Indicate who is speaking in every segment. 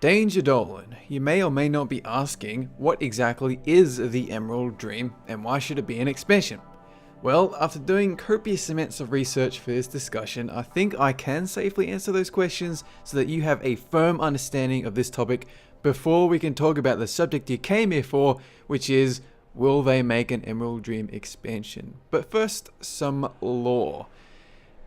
Speaker 1: DangerDolan, you may or may not be asking, what exactly is the Emerald Dream and why should it be an expansion? Well, after doing copious amounts of research for this discussion, I think I can safely answer those questions so that you have a firm understanding of this topic before we can talk about the subject you came here for, which is, will they make an Emerald Dream expansion? But first, some lore.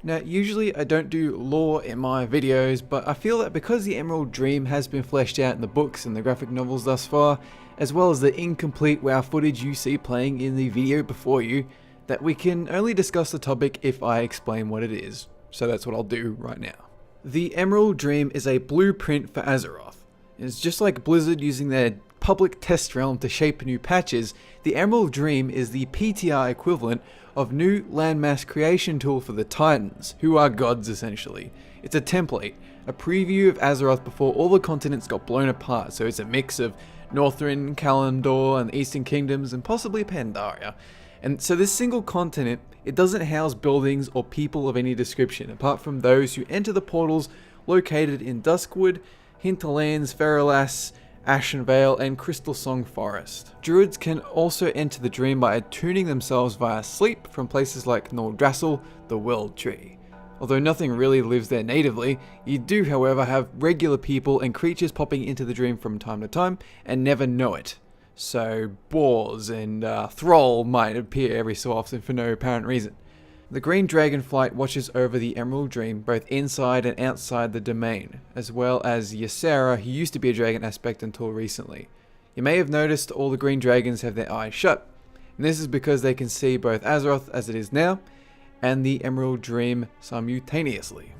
Speaker 1: Now, usually I don't do lore in my videos, but I feel that because the Emerald Dream has been fleshed out in the books and the graphic novels thus far, as well as the incomplete WoW footage you see playing in the video before you, that we can only discuss the topic if I explain what it is. So that's what I'll do right now. The Emerald Dream is a blueprint for Azeroth. It's just like Blizzard using their public test realm to shape new patches, the Emerald Dream is the PTR equivalent of new landmass creation tool for the Titans, who are gods essentially. It's a template, a preview of Azeroth before all the continents got blown apart, so it's a mix of Northrend, Kalimdor, and the Eastern Kingdoms, and possibly Pandaria. And so this single continent, it doesn't house buildings or people of any description, apart from those who enter the portals located in Duskwood, Hinterlands, Ferrolas, Ashenvale, and Crystal Song Forest. Druids can also enter the dream by attuning themselves via sleep from places like Nordrassil, the World Tree. Although nothing really lives there natively, you do however have regular people and creatures popping into the dream from time to time and never know it. So boars and Thrall might appear every so often for no apparent reason. The Green Dragonflight watches over the Emerald Dream both inside and outside the domain, as well as Ysera, who used to be a dragon aspect until recently. You may have noticed all the green dragons have their eyes shut, and this is because they can see both Azeroth as it is now, and the Emerald Dream simultaneously.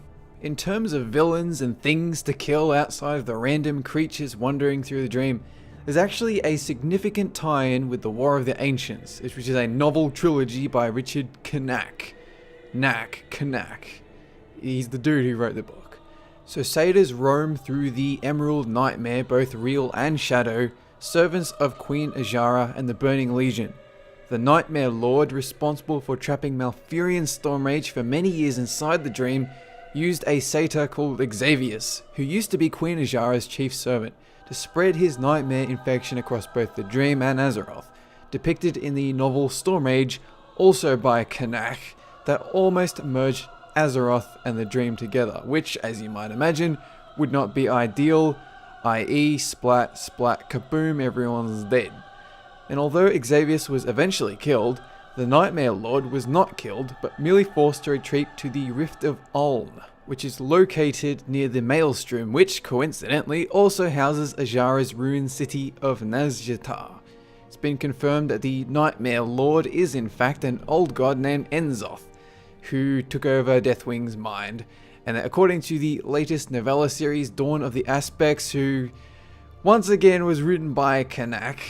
Speaker 1: In terms of villains and things to kill outside of the random creatures wandering through the dream, there's actually a significant tie-in with the War of the Ancients, which is a novel trilogy by Richard Knaak. Knaak. He's the dude who wrote the book. So satyrs roam through the Emerald Nightmare, both real and shadow, servants of Queen Azshara and the Burning Legion. The Nightmare Lord, responsible for trapping Malfurion Stormrage for many years inside the dream, used a satyr called Xavius, who used to be Queen Azshara's chief servant, to spread his nightmare infection across both the dream and Azeroth, depicted in the novel Stormrage, also by Knaak, that almost merged Azeroth and the dream together, which, as you might imagine, would not be ideal, i.e. splat, kaboom, everyone's dead. And although Xavius was eventually killed, the Nightmare Lord was not killed, but merely forced to retreat to the Rift of Uln, which is located near the Maelstrom, which, coincidentally, also houses Azshara's ruined city of Nazjatar. It's been confirmed that the Nightmare Lord is in fact an old god named Enzoth, who took over Deathwing's mind, and that according to the latest novella series Dawn of the Aspects, who once again was written by Knaak,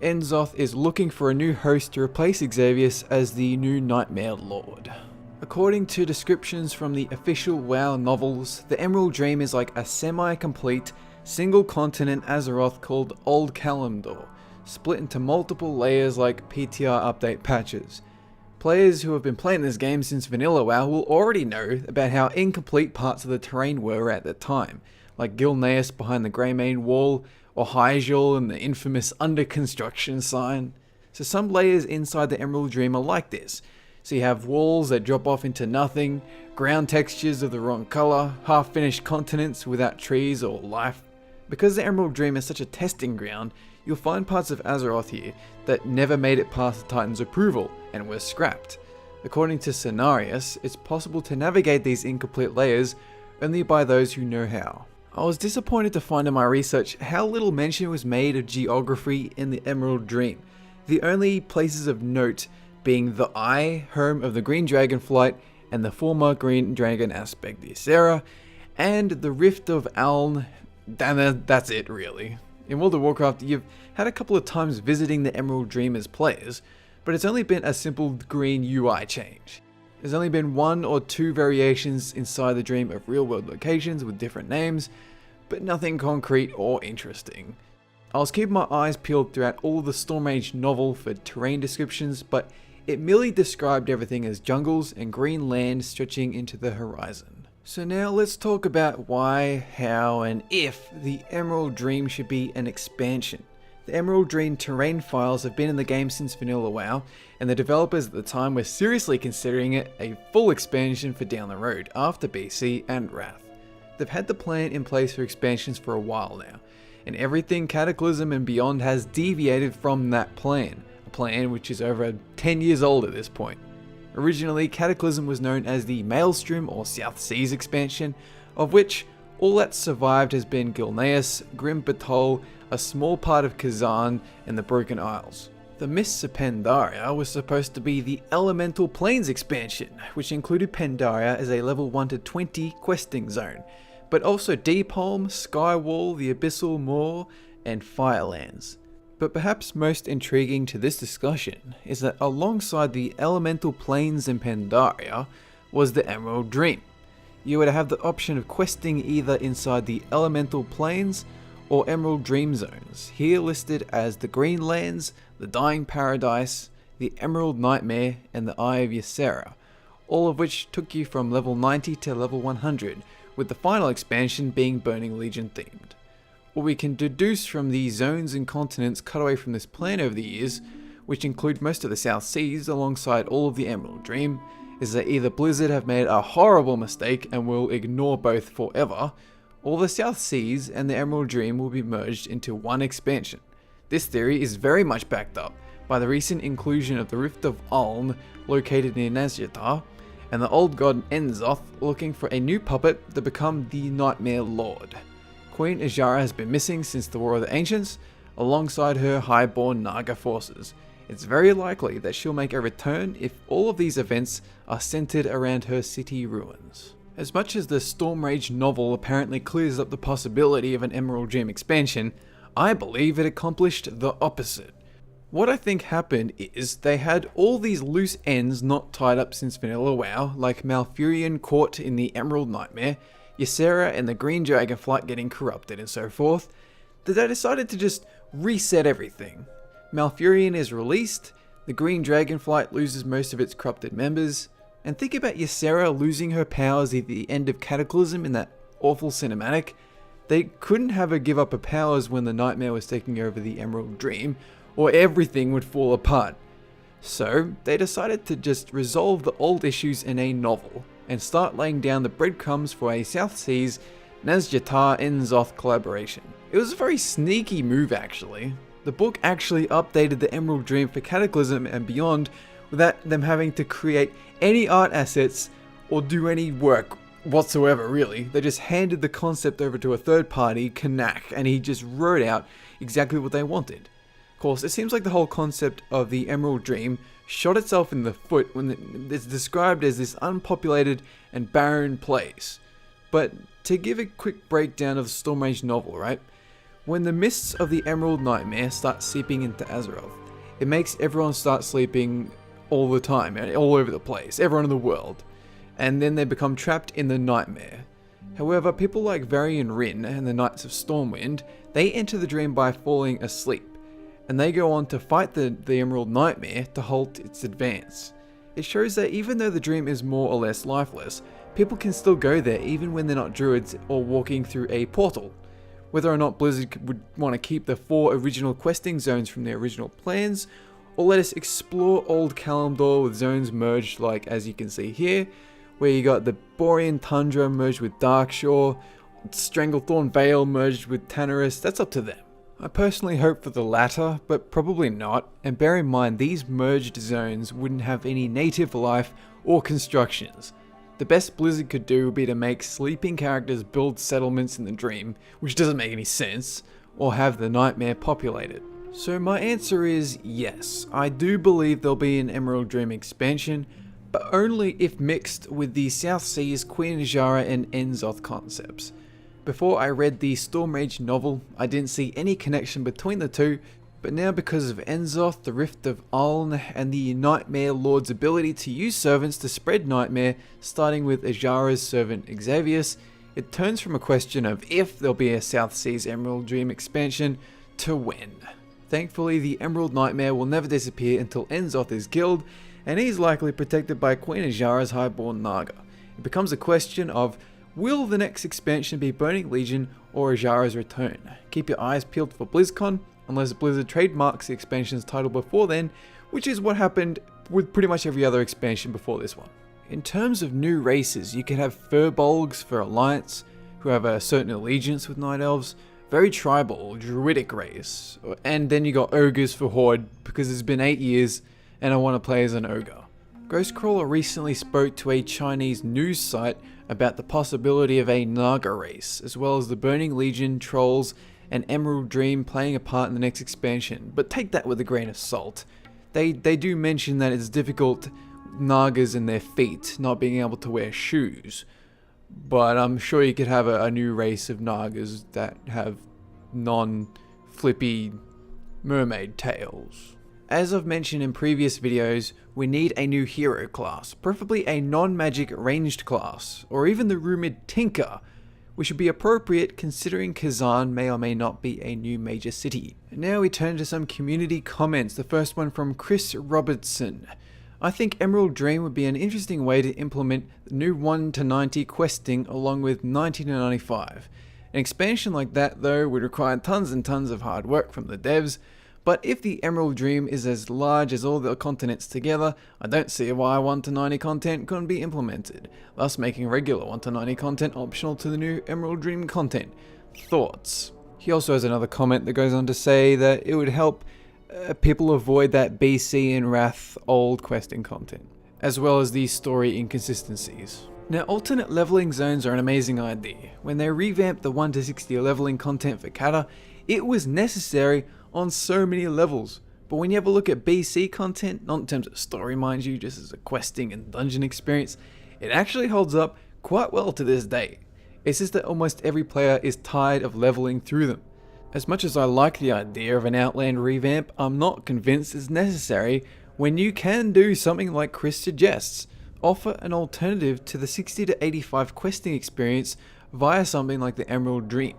Speaker 1: Enzoth is looking for a new host to replace Xavius as the new Nightmare Lord. According to descriptions from the official WoW novels, the Emerald Dream is like a semi-complete, single-continent Azeroth called Old Kalimdor, split into multiple layers like PTR update patches. Players who have been playing this game since Vanilla WoW will already know about how incomplete parts of the terrain were at the time, like Gilneas behind the Greymane Wall, or Hyjal and the infamous under construction sign. So some layers inside the Emerald Dream are like this. So you have walls that drop off into nothing, ground textures of the wrong colour, half-finished continents without trees or life. Because the Emerald Dream is such a testing ground, you'll find parts of Azeroth here that never made it past the Titan's approval and were scrapped. According to Cenarius, it's possible to navigate these incomplete layers only by those who know how. I was disappointed to find in my research how little mention was made of geography in the Emerald Dream, the only places of note being the Eye, home of the Green Dragonflight and the former Green Dragon aspect Ysera, and the Rift of Uln. That's it really. In World of Warcraft, you've had a couple of times visiting the Emerald Dream as players, but it's only been a simple green UI change. There's only been one or two variations inside the dream of real-world locations with different names, but nothing concrete or interesting. I was keeping my eyes peeled throughout all the Stormrage novel for terrain descriptions, but it merely described everything as jungles and green land stretching into the horizon. So now let's talk about why, how, and if the Emerald Dream should be an expansion. The Emerald Dream terrain files have been in the game since Vanilla WoW, and the developers at the time were seriously considering it a full expansion for down the road after BC and Wrath. They've had the plan in place for expansions for a while now, and everything Cataclysm and beyond has deviated from that plan, a plan which is over 10 years old at this point. Originally, Cataclysm was known as the Maelstrom or South Seas expansion, of which all that survived has been Gilneas, Grim Batol, a small part of Kazan, and the Broken Isles. The Mists of Pandaria was supposed to be the Elemental Plains expansion, which included Pandaria as a level 1 to 20 questing zone, but also Deepholm, Skywall, the Abyssal Moor, and Firelands. But perhaps most intriguing to this discussion is that alongside the Elemental Plains in Pandaria was the Emerald Dream. You would have the option of questing either inside the Elemental Plains or Emerald Dream zones, here listed as the Green Lands, the Dying Paradise, the Emerald Nightmare, and the Eye of Ysera, all of which took you from level 90 to level 100, with the final expansion being Burning Legion themed. What we can deduce from the zones and continents cut away from this plan over the years, which include most of the South Seas alongside all of the Emerald Dream, is that either Blizzard have made a horrible mistake and will ignore both forever, or the South Seas and the Emerald Dream will be merged into one expansion. This theory is very much backed up by the recent inclusion of the Rift of Uln located near Nazjatar, and the old god Enzoth looking for a new puppet to become the Nightmare Lord. Queen Azshara has been missing since the War of the Ancients, alongside her highborn Naga forces. It's very likely that she'll make a return if all of these events are centered around her city ruins. As much as the Stormrage novel apparently clears up the possibility of an Emerald Dream expansion, I believe it accomplished the opposite. What I think happened is they had all these loose ends not tied up since Vanilla WoW, like Malfurion caught in the Emerald Nightmare, Ysera and the Green Dragonflight getting corrupted and so forth, that they decided to just reset everything. Malfurion is released, the Green Dragonflight loses most of its corrupted members, and think about Ysera losing her powers at the end of Cataclysm in that awful cinematic. They couldn't have her give up her powers when the Nightmare was taking over the Emerald Dream, or everything would fall apart. So they decided to just resolve the old issues in a novel, and start laying down the breadcrumbs for a South Seas Nazjatar Enzoth collaboration. It was a very sneaky move actually. The book actually updated the Emerald Dream for Cataclysm and beyond without them having to create any art assets or do any work whatsoever really. They just handed the concept over to a third party, Kanak, and he just wrote out exactly what they wanted. Of course, it seems like the whole concept of the Emerald Dream shot itself in the foot when it's described as this unpopulated and barren place. But to give a quick breakdown of the Stormrage novel, right? When the mists of the Emerald Nightmare start seeping into Azeroth, it makes everyone start sleeping all the time, all over the place, everyone in the world. And then they become trapped in the Nightmare. However, people like Varian Rin and the Knights of Stormwind, they enter the dream by falling asleep, and they go on to fight the Emerald Nightmare to halt its advance. It shows that even though the dream is more or less lifeless, people can still go there even when they're not druids or walking through a portal. Whether or not Blizzard would want to keep the 4 original questing zones from their original plans, or let us explore old Kalimdor with zones merged like as you can see here, where you got the Borean Tundra merged with Darkshore, Stranglethorn Vale merged with Tanarus, that's up to them. I personally hope for the latter, but probably not, and bear in mind these merged zones wouldn't have any native life or constructions. The best Blizzard could do would be to make sleeping characters build settlements in the dream, which doesn't make any sense, or have the Nightmare populated. So my answer is yes, I do believe there'll be an Emerald Dream expansion, but only if mixed with the South Seas Queen Azshara and Enzoth concepts. Before I read the Stormrage novel, I didn't see any connection between the two, but now because of Enzoth, the Rift of Uln, and the Nightmare Lord's ability to use servants to spread Nightmare, starting with Azshara's servant Xavius, it turns from a question of if there'll be a South Seas Emerald Dream expansion to when. Thankfully, the Emerald Nightmare will never disappear until Enzoth is killed, and he's likely protected by Queen Azshara's highborn Naga. It becomes a question of Will the next expansion be Burning Legion or Azara's Return? Keep your eyes peeled for BlizzCon, unless Blizzard trademarks the expansion's title before then, which is what happened with pretty much every other expansion before this one. In terms of new races, you can have Furbolgs for Alliance, who have a certain allegiance with Night Elves, very tribal, druidic race, and then you got Ogres for Horde, because it's been 8 years and I want to play as an Ogre. Ghostcrawler recently spoke to a Chinese news site about the possibility of a Naga race, as well as the Burning Legion, Trolls, and Emerald Dream playing a part in the next expansion, but take that with a grain of salt. They do mention that it's difficult Nagas in their feet, not being able to wear shoes, but I'm sure you could have a new race of Nagas that have non-flippy mermaid tails. As I've mentioned in previous videos, we need a new hero class, preferably a non-magic ranged class, or even the rumored Tinker, which would be appropriate considering Kazan may or may not be a new major city. And now we turn to some community comments, the first one from Chris Robertson. I think Emerald Dream would be an interesting way to implement the new 1 to 90 questing along with 90 to 95. An expansion like that though would require tons and tons of hard work from the devs, but if the Emerald Dream is as large as all the continents together, I don't see why 1 to 90 content couldn't be implemented, thus making regular 1 to 90 content optional to the new Emerald Dream content. Thoughts? He also has another comment that goes on to say that it would help people avoid that BC and Wrath old questing content, as well as these story inconsistencies. Now, alternate leveling zones are an amazing idea. When they revamped the 1 to 60 leveling content for Kata, it was necessary on so many levels. But when you have a look at BC content, not in terms of story mind you, just as a questing and dungeon experience, it actually holds up quite well to this day. It's just that almost every player is tired of leveling through them. As much as I like the idea of an Outland revamp, I'm not convinced it's necessary when you can do something like Chris suggests. Offer an alternative to the 60 to 85 questing experience via something like the Emerald Dream.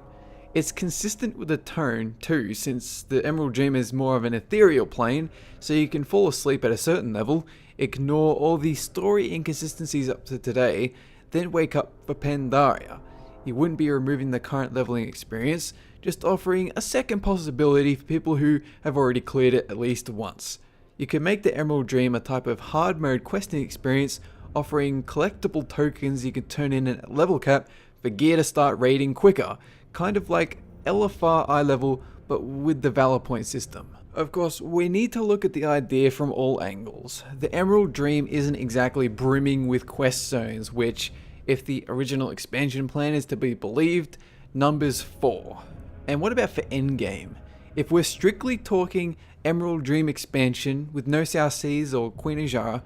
Speaker 1: It's consistent with the tone too, since the Emerald Dream is more of an ethereal plane, so you can fall asleep at a certain level, ignore all the story inconsistencies up to today, then wake up for Pandaria. You wouldn't be removing the current leveling experience, just offering a second possibility for people who have already cleared it at least once. You can make the Emerald Dream a type of hard mode questing experience, offering collectible tokens you can turn in at level cap for gear to start raiding quicker, kind of like LFR eye level but with the Valor Point system. Of course, we need to look at the idea from all angles. The Emerald Dream isn't exactly brimming with quest zones, which, if the original expansion plan is to be believed, numbers 4. And what about for endgame? If we're strictly talking Emerald Dream expansion with no South Seas or Queen Azara,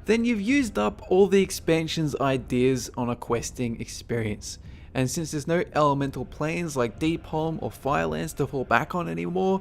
Speaker 1: then you've used up all the expansion's ideas on a questing experience. And since there's no elemental planes like Deepholm or Firelands to fall back on anymore,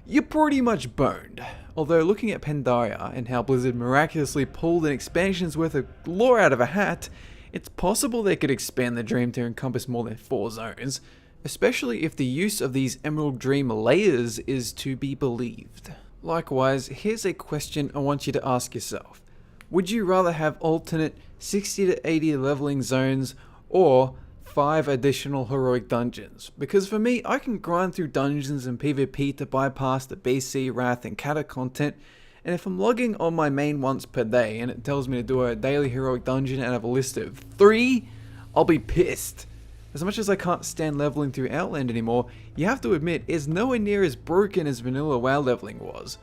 Speaker 1: you're pretty much boned. Although looking at Pandaria and how Blizzard miraculously pulled an expansion's worth of lore out of a hat, it's possible they could expand the Dream to encompass more than 4 zones, especially if the use of these Emerald Dream layers is to be believed. Likewise, here's a question I want you to ask yourself. Would you rather have alternate 60 to 80 leveling zones or 5 additional heroic dungeons? Because for me, I can grind through dungeons and PvP to bypass the BC, Wrath and Kata content, and if I'm logging on my main once per day and it tells me to do a daily heroic dungeon out of a list of 3, I'll be pissed. As much as I can't stand leveling through Outland anymore, you have to admit it's nowhere near as broken as vanilla WoW leveling was.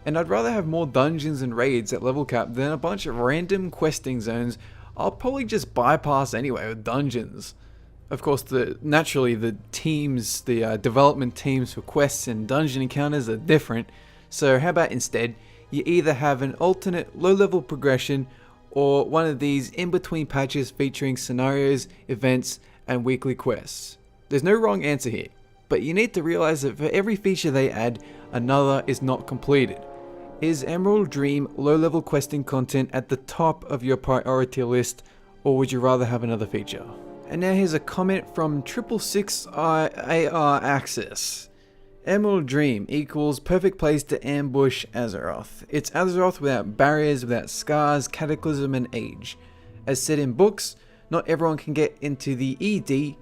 Speaker 1: And I'd rather have more dungeons and raids at level cap than a bunch of random questing zones I'll probably just bypass anyway with dungeons. Of course, naturally the teams, the development teams for quests and dungeon encounters are different, so how about instead you either have an alternate low-level progression or one of these in-between patches featuring scenarios, events, and weekly quests. There's no wrong answer here, but you need to realize that for every feature they add, another is not completed. Is Emerald Dream low-level questing content at the top of your priority list, or would you rather have another feature? And now here's a comment from 666 AR Access. Emerald Dream equals perfect place to ambush Azeroth. It's Azeroth without barriers, without scars, cataclysm and age. As said in books, Not everyone can get into the ED,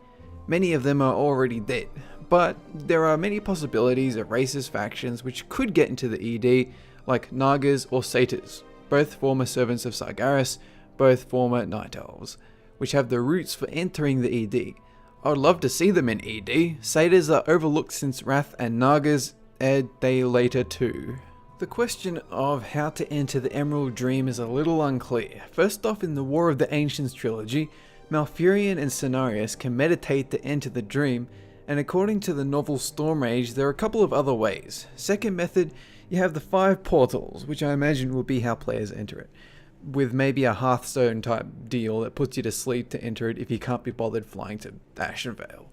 Speaker 1: many of them are already dead. But there are many possibilities of racist factions which could get into the ED, like Nagas or Satyrs, both former servants of Sargeras, both former Night Elves, which have the roots for entering the ED. I would love to see them in ED. Satyrs are overlooked since Wrath, and Nagas add they later too. The question of how to enter the Emerald Dream is a little unclear. First off, in the War of the Ancients trilogy, Malfurion and Cenarius can meditate to enter the dream, and according to the novel Stormrage, there are a couple of other ways. Second method, you have the 5 portals, which I imagine will be how players enter it, with maybe a Hearthstone type deal that puts you to sleep to enter it if you can't be bothered flying to Ashenvale.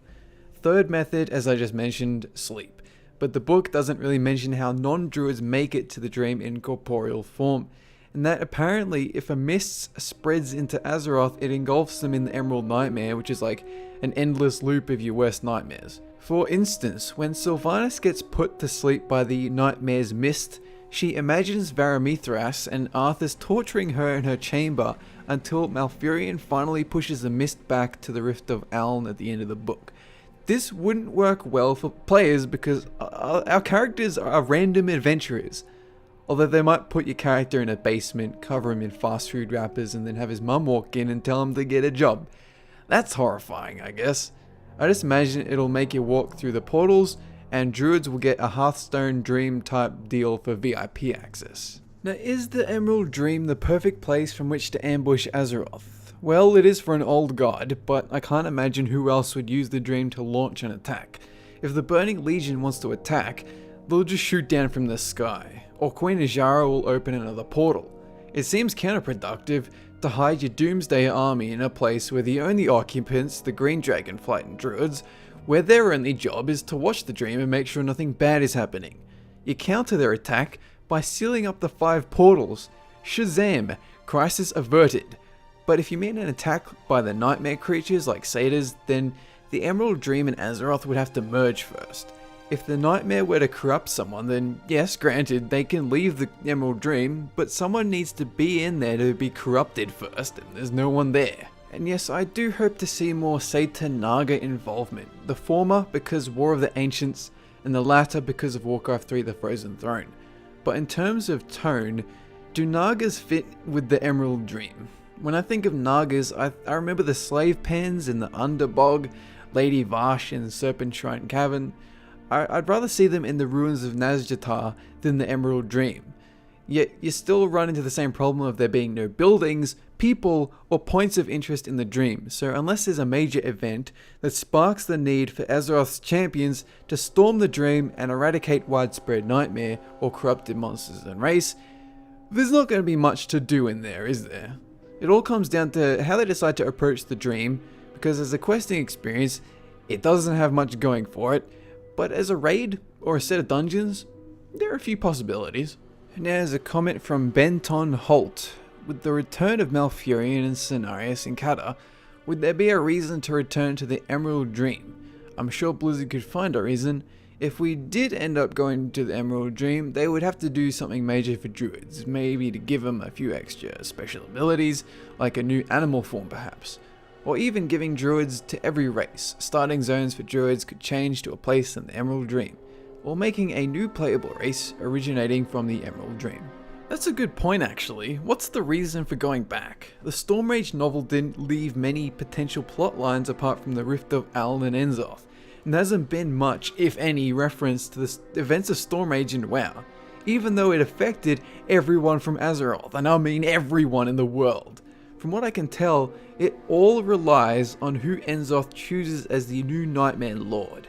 Speaker 1: Third method, as I just mentioned, sleep. But the book doesn't really mention how non-druids make it to the dream in corporeal form, and that apparently if a mist spreads into Azeroth, it engulfs them in the Emerald Nightmare, which is like an endless loop of your worst nightmares. For instance, when Sylvanas gets put to sleep by the Nightmare's mist, she imagines Varamithras and Arthas torturing her in her chamber until Malfurion finally pushes the mist back to the Rift of Aln at the end of the book. This wouldn't work well for players because our characters are random adventurers. Although they might put your character in a basement, cover him in fast food wrappers, and then have his mum walk in and tell him to get a job. That's horrifying, I guess. I just imagine it'll make you walk through the portals, and druids will get a Hearthstone Dream type deal for VIP access. Now, is the Emerald Dream the perfect place from which to ambush Azeroth? Well, it is for an old god, but I can't imagine who else would use the dream to launch an attack. If the Burning Legion wants to attack, they'll just shoot down from the sky, or Queen Azshara will open another portal. It seems counterproductive to hide your Doomsday army in a place where the only occupants, the Green Dragonflight and Druids, where their only job is to watch the dream and make sure nothing bad is happening. You counter their attack by sealing up the 5 portals. Shazam! Crisis averted. But if you mean an attack by the nightmare creatures like satyrs, then the Emerald Dream and Azeroth would have to merge first. If the nightmare were to corrupt someone, then yes, granted, they can leave the Emerald Dream, but someone needs to be in there to be corrupted first, and there's no one there. And yes, I do hope to see more Satyr Naga involvement, the former because War of the Ancients, and the latter because of Warcraft 3 The Frozen Throne. But in terms of tone, do Nagas fit with the Emerald Dream? When I think of Nagas, I remember the slave pens in the Underbog, Lady Vash in Serpentshrine Cavern. I'd rather see them in the ruins of Nazjatar than the Emerald Dream. Yet you still run into the same problem of there being no buildings, people, or points of interest in the dream, so unless there's a major event that sparks the need for Azeroth's champions to storm the dream and eradicate widespread nightmare or corrupted monsters and race, there's not going to be much to do in there, is there? It all comes down to how they decide to approach the dream, because as a questing experience, it doesn't have much going for it, but as a raid or a set of dungeons, there are a few possibilities. Now there's a comment from Benton Holt. With the return of Malfurion and Cenarius and Kata, would there be a reason to return to the Emerald Dream? I'm sure Blizzard could find a reason. If we did end up going to the Emerald Dream, they would have to do something major for druids, maybe to give them a few extra special abilities, like a new animal form perhaps. Or even giving druids to every race. Starting zones for druids could change to a place in the Emerald Dream, or making a new playable race originating from the Emerald Dream. That's a good point actually. What's the reason for going back? The Stormrage novel didn't leave many potential plot lines apart from the Rift of Aln and Azeroth, and there hasn't been much, if any, reference to the events of Stormrage in WoW, even though it affected everyone from Azeroth, and I mean everyone in the world. From what I can tell, it all relies on who Azeroth chooses as the new Nightmare Lord.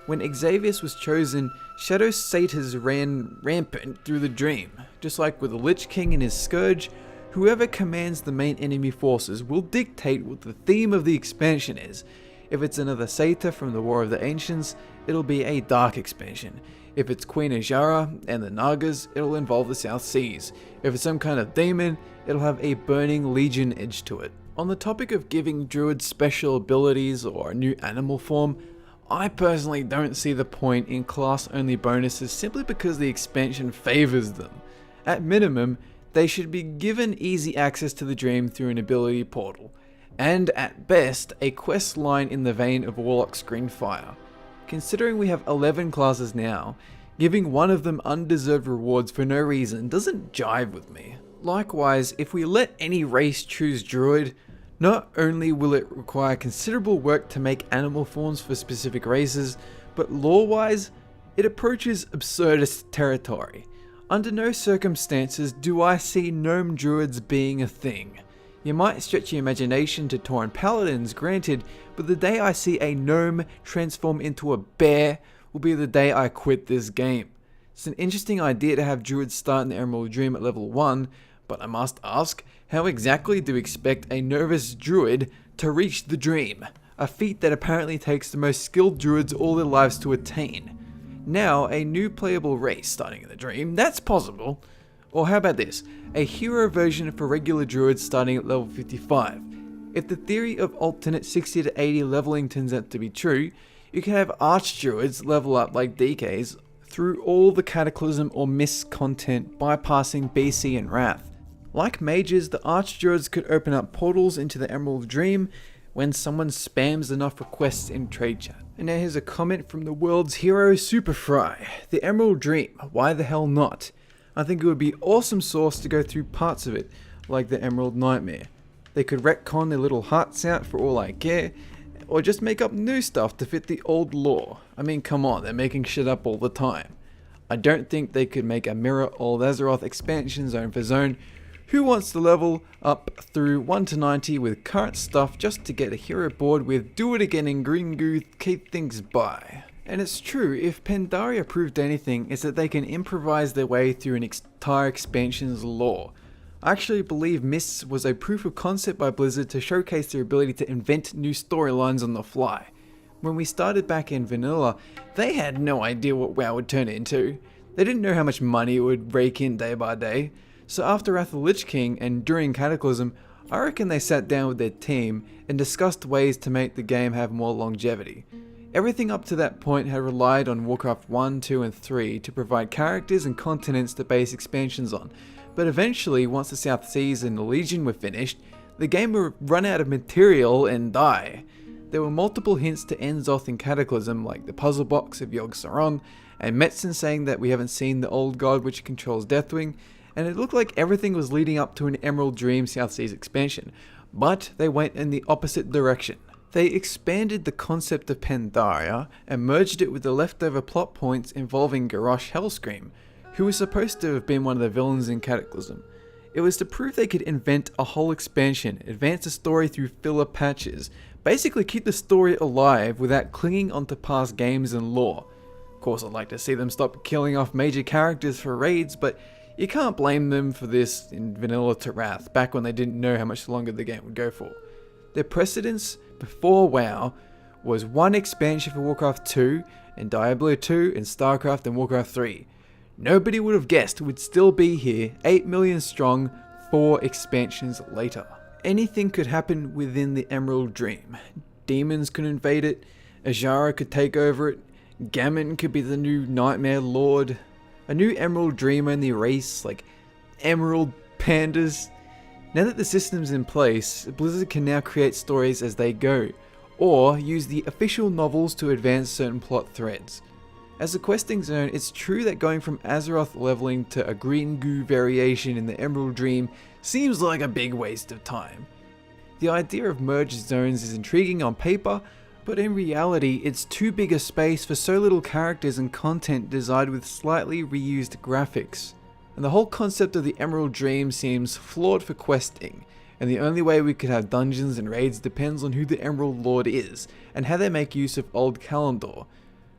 Speaker 1: When Xavius was chosen, Shadow Satyrs ran rampant through the dream. Just like with the Lich King and his Scourge, whoever commands the main enemy forces will dictate what the theme of the expansion is. If it's another Satyr from the War of the Ancients, it'll be a dark expansion. If it's Queen Azshara and the Nagas, it'll involve the South Seas. If it's some kind of demon, it'll have a Burning Legion edge to it. On the topic of giving druids special abilities or a new animal form, I personally don't see the point in class-only bonuses simply because the expansion favors them. At minimum, they should be given easy access to the dream through an ability portal. and at best, a quest line in the vein of Warlock's Greenfire. Considering we have 11 classes now, giving one of them undeserved rewards for no reason doesn't jive with me. Likewise, if we let any race choose Druid, not only will it require considerable work to make animal forms for specific races, but lore-wise, it approaches absurdist territory. Under no circumstances do I see gnome druids being a thing. You might stretch your imagination to Tauren paladins, granted, but the day I see a gnome transform into a bear will be the day I quit this game. It's an interesting idea to have druids start in the Emerald Dream at level 1, but I must ask, how exactly do we expect a novice druid to reach the dream? A feat that apparently takes the most skilled druids all their lives to attain. Now, a new playable race starting in the dream, that's possible. Or how about this, a hero version for regular druids starting at level 55. If the theory of alternate 60 to 80 leveling turns out to be true, you can have archdruids level up like DKs through all the Cataclysm or Mist content bypassing BC and Wrath. Like mages, the archdruids could open up portals into the Emerald Dream when someone spams enough requests in trade chat. And now here's a comment from the world's hero Superfry. The Emerald Dream, why the hell not? I think it would be awesome source to go through parts of it, like the Emerald Nightmare. They could retcon their little hearts out for all I care, or just make up new stuff to fit the old lore. I mean, come on, they're making shit up all the time. I don't think they could make a mirror old Azeroth expansion zone for zone. Who wants to level up through 1 to 90 with current stuff just to get a hero board with do it again in green goo, keep things by? And it's true, if Pandaria proved anything, it's that they can improvise their way through an entire expansion's lore. I actually believe Mists was a proof of concept by Blizzard to showcase their ability to invent new storylines on the fly. When we started back in vanilla, they had no idea what WoW would turn into. They didn't know how much money it would rake in day by day. So after Wrath of the Lich King and during Cataclysm, I reckon they sat down with their team and discussed ways to make the game have more longevity. Everything up to that point had relied on Warcraft 1, 2 and 3 to provide characters and continents to base expansions on, but eventually once the South Seas and the Legion were finished, the game would run out of material and die. There were multiple hints to Enzoth in Cataclysm, like the puzzle box of Yogg-Saron, and Metzen saying that we haven't seen the old god which controls Deathwing, and it looked like everything was leading up to an Emerald Dream South Seas expansion, but they went in the opposite direction. They expanded the concept of Pandaria and merged it with the leftover plot points involving Garrosh Hellscream, who was supposed to have been one of the villains in Cataclysm. It was to prove they could invent a whole expansion, advance the story through filler patches, basically keep the story alive without clinging onto past games and lore. Of course, I'd like to see them stop killing off major characters for raids, but you can't blame them for this in vanilla to Wrath, back when they didn't know how much longer the game would go for. Their precedence before WoW was one expansion for Warcraft 2, and Diablo 2, and StarCraft and Warcraft 3. Nobody would have guessed we'd still be here, 8 million strong, 4 expansions later. Anything could happen within the Emerald Dream. Demons could invade it, Azshara could take over it, Gammon could be the new Nightmare Lord, a new Emerald Dream only race like Emerald Pandas. Now that the system's in place, Blizzard can now create stories as they go, or use the official novels to advance certain plot threads. As a questing zone, it's true that going from Azeroth leveling to a green goo variation in the Emerald Dream seems like a big waste of time. The idea of merged zones is intriguing on paper, but in reality it's too big a space for so little characters and content designed with slightly reused graphics. And the whole concept of the Emerald Dream seems flawed for questing, and the only way we could have dungeons and raids depends on who the Emerald Lord is, and how they make use of old Kalimdor.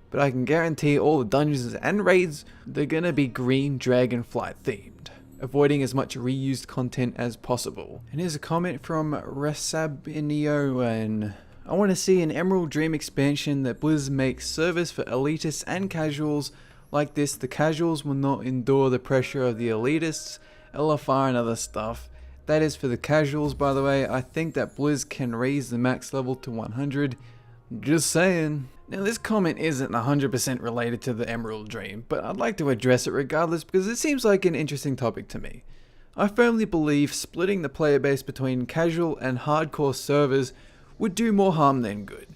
Speaker 1: But I can guarantee all the dungeons and raids, they're gonna be green dragonfly themed, avoiding as much reused content as possible. And here's a comment from Resabinioan. I want to see an Emerald Dream expansion that Blizz makes service for elitists and casuals. Like this, the casuals will not endure the pressure of the elitists, LFR and other stuff. That is for the casuals, by the way. I think that Blizz can raise the max level to 100. Just saying. Now this comment isn't 100% related to the Emerald Dream, but I'd like to address it regardless because it seems like an interesting topic to me. I firmly believe splitting the player base between casual and hardcore servers would do more harm than good.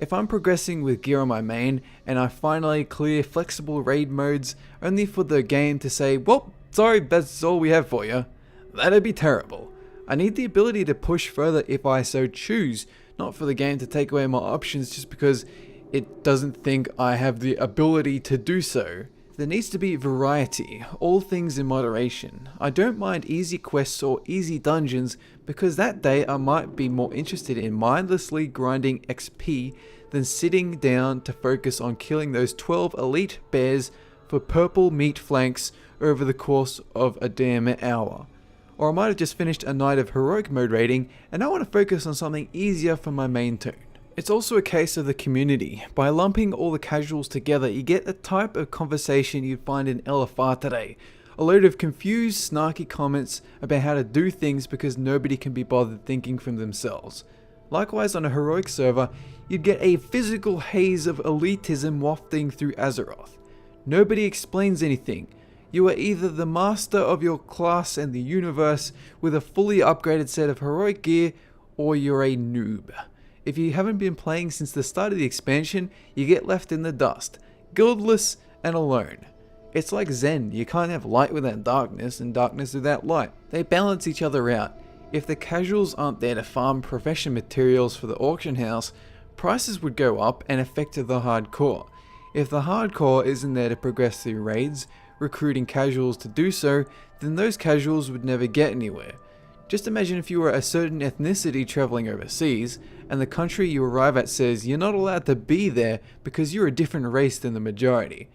Speaker 1: If I'm progressing with gear on my main and I finally clear flexible raid modes only for the game to say, well, sorry, that's all we have for you, that'd be terrible. I need the ability to push further if I so choose, not for the game to take away my options just because it doesn't think I have the ability to do so. There needs to be variety, all things in moderation. I don't mind easy quests or easy dungeons because that day I might be more interested in mindlessly grinding XP than sitting down to focus on killing those 12 elite bears for purple meat flanks over the course of a damn hour. Or I might have just finished a night of heroic mode raiding and I want to focus on something easier for my main tune. It's also a case of the community. By lumping all the casuals together, you get the type of conversation you'd find in LFR today. A load of confused, snarky comments about how to do things because nobody can be bothered thinking for themselves. Likewise, on a heroic server, you'd get a physical haze of elitism wafting through Azeroth. Nobody explains anything. You are either the master of your class and the universe with a fully upgraded set of heroic gear, or you're a noob. If you haven't been playing since the start of the expansion, you get left in the dust, guildless and alone. It's like Zen, you can't have light without darkness and darkness without light. They balance each other out. If the casuals aren't there to farm profession materials for the auction house, prices would go up and affect the hardcore. If the hardcore isn't there to progress through raids, recruiting casuals to do so, then those casuals would never get anywhere. Just imagine if you were a certain ethnicity traveling overseas, and the country you arrive at says you're not allowed to be there because you're a different race than the majority.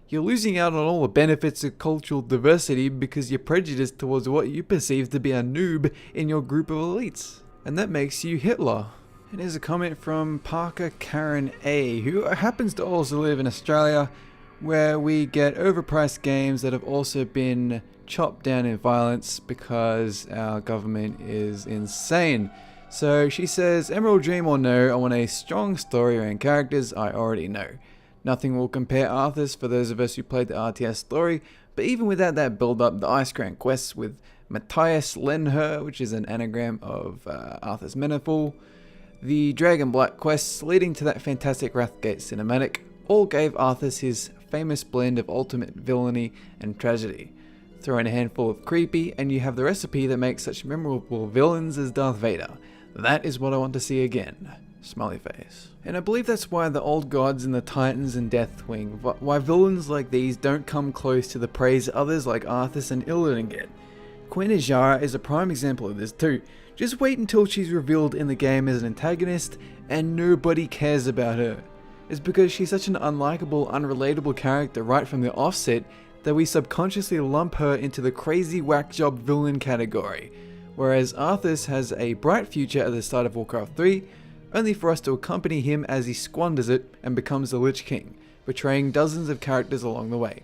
Speaker 1: You're losing out on all the benefits of cultural diversity because you're prejudiced towards what you perceive to be a noob in your group of elites. And that makes you Hitler. And here's a comment from Parker Karen A, who happens to also live in Australia, where we get overpriced games that have also been chopped down in violence because our government is insane. So she says, Emerald Dream or no, I want a strong story around characters I already know. Nothing will compare Arthas for those of us who played the RTS story, but even without that build up, the Ice Crown quests with Matthias Lenher, which is an anagram of Arthas Menethil, the Dragon Blight quests leading to that fantastic Wrathgate cinematic, all gave Arthas his famous blend of ultimate villainy and tragedy. Throw in a handful of creepy and you have the recipe that makes such memorable villains as Darth Vader. That is what I want to see again. Smiley face. And I believe that's why the old gods and the titans and Deathwing, why villains like these don't come close to the praise others like Arthas and Illidan get. Queen Azshara is a prime example of this too. Just wait until she's revealed in the game as an antagonist and nobody cares about her. It's because she's such an unlikable, unrelatable character right from the offset that we subconsciously lump her into the crazy whack job villain category, whereas Arthas has a bright future at the start of Warcraft 3, only for us to accompany him as he squanders it and becomes the Lich King, betraying dozens of characters along the way.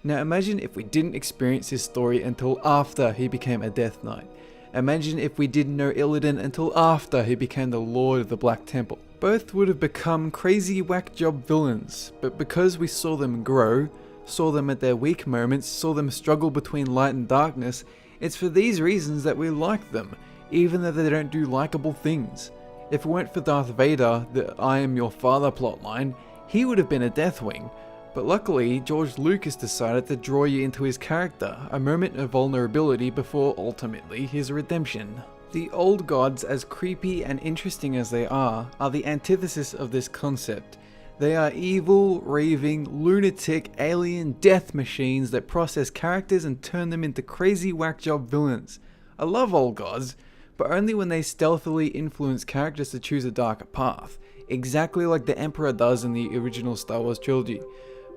Speaker 1: Now imagine if we didn't experience his story until after he became a Death Knight. Imagine if we didn't know Illidan until after he became the Lord of the Black Temple. Both would have become crazy whack job villains, but because we saw them grow, saw them at their weak moments, saw them struggle between light and darkness, it's for these reasons that we like them, even though they don't do likable things. If it weren't for Darth Vader, the I am your father plotline, he would have been a Deathwing. But luckily, George Lucas decided to draw you into his character, a moment of vulnerability before ultimately his redemption. The old gods, as creepy and interesting as they are the antithesis of this concept. They are evil, raving, lunatic, alien death machines that process characters and turn them into crazy whack job villains. I love old gods, but only when they stealthily influence characters to choose a darker path, exactly like the Emperor does in the original Star Wars trilogy.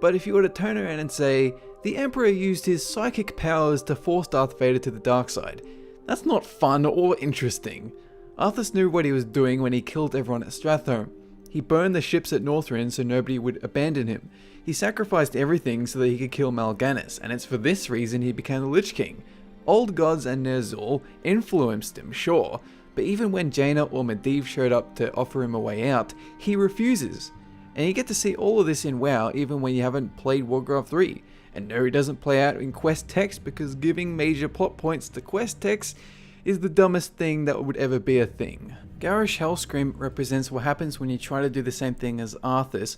Speaker 1: But if you were to turn around and say, the Emperor used his psychic powers to force Darth Vader to the dark side, that's not fun or interesting. Arthas knew what he was doing when he killed everyone at Stratholme. He burned the ships at Northrend so nobody would abandon him. He sacrificed everything so that he could kill Mal'Ganis, and it's for this reason he became the Lich King. Old gods and Ner'zhul influenced him, sure, but even when Jaina or Medivh showed up to offer him a way out, he refuses. And you get to see all of this in WoW even when you haven't played Warcraft 3. And no, it doesn't play out in quest text because giving major plot points to quest text is the dumbest thing that would ever be a thing. Garrosh Hellscream represents what happens when you try to do the same thing as Arthas,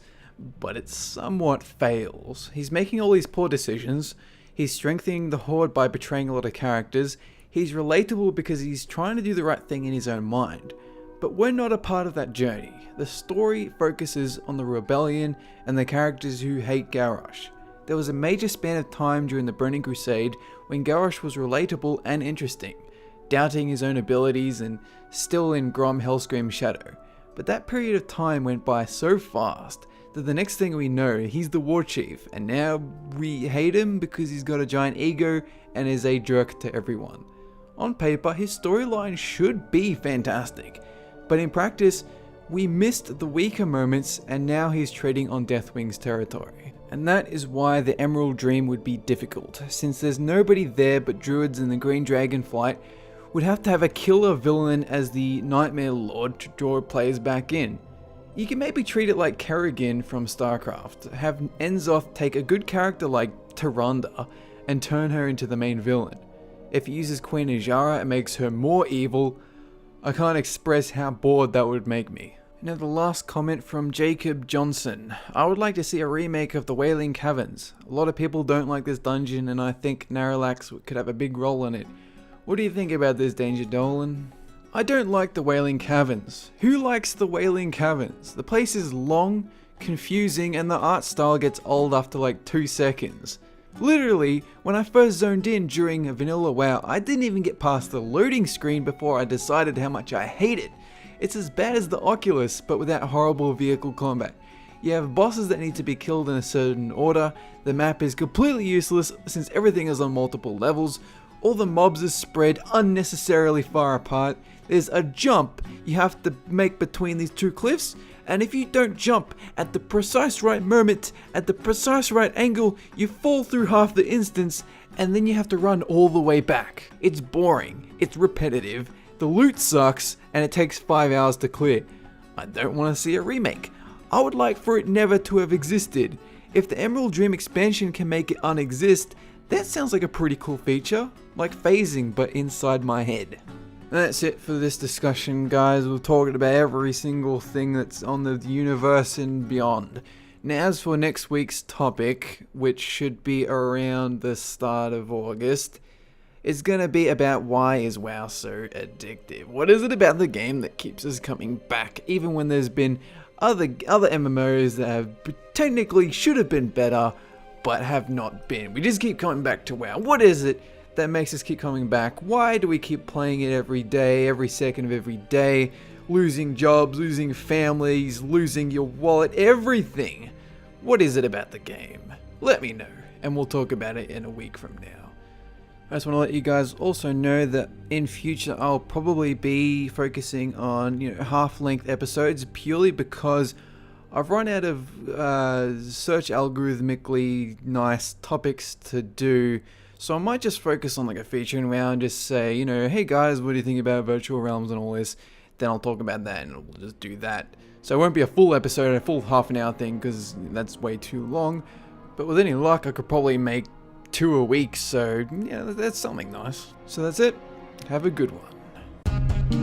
Speaker 1: but it somewhat fails. He's making all these poor decisions, he's strengthening the Horde by betraying a lot of characters, he's relatable because he's trying to do the right thing in his own mind. But we're not a part of that journey. The story focuses on the rebellion and the characters who hate Garrosh. There was a major span of time during the Burning Crusade when Garrosh was relatable and interesting, doubting his own abilities and still in Grom Hellscream's shadow. But that period of time went by so fast that the next thing we know, he's the war chief, and now we hate him because he's got a giant ego and is a jerk to everyone. On paper, his storyline should be fantastic, but in practice, we missed the weaker moments and now he's treading on Deathwing's territory. And that is why the Emerald Dream would be difficult, since there's nobody there but druids and the Green Dragon Flight would have to have a killer villain as the Nightmare Lord to draw players back in. You can maybe treat it like Kerrigan from StarCraft, have Enzoth take a good character like Tyrande and turn her into the main villain. If he uses Queen Azshara and makes her more evil, I can't express how bored that would make me. Now the last comment from Jacob Johnson. I would like to see a remake of the Wailing Caverns. A lot of people don't like this dungeon and I think Naralax could have a big role in it. What do you think about this, DangerDolan? I don't like the Wailing Caverns. Who likes the Wailing Caverns? The place is long, confusing, and the art style gets old after like 2 seconds. Literally, when I first zoned in during Vanilla WoW, I didn't even get past the loading screen before I decided how much I hate it. It's as bad as the Oculus, but without horrible vehicle combat. You have bosses that need to be killed in a certain order, the map is completely useless since everything is on multiple levels, all the mobs are spread unnecessarily far apart, there's a jump you have to make between these two cliffs, and if you don't jump at the precise right moment, at the precise right angle, you fall through half the instance, and then you have to run all the way back. It's boring, it's repetitive, the loot sucks, and it takes 5 hours to clear. I don't want to see a remake. I would like for it never to have existed. If the Emerald Dream expansion can make it unexist, that sounds like a pretty cool feature, like phasing but inside my head. And that's it for this discussion, guys. We've talked about every single thing that's on the universe and beyond. Now as for next week's topic, which should be around the start of August, it's gonna be about why is WoW so addictive? What is it about the game that keeps us coming back, even when there's been other MMOs that have technically should have been better, but have not been? We just keep coming back to WoW. What is it that makes us keep coming back? Why do we keep playing it every day, every second of every day? Losing jobs, losing families, losing your wallet, everything. What is it about the game? Let me know, and we'll talk about it in a week from now. I just want to let you guys also know that in future I'll probably be focusing on half-length episodes purely because I've run out of search algorithmically nice topics to do. So I might just focus on like a feature in WoW and just say, hey guys, what do you think about virtual realms and all this? Then I'll talk about that and we'll just do that. So it won't be a full episode, a full half an hour thing because that's way too long. But with any luck, I could probably make 2 a week, so yeah, that's something nice. So that's it. Have a good one.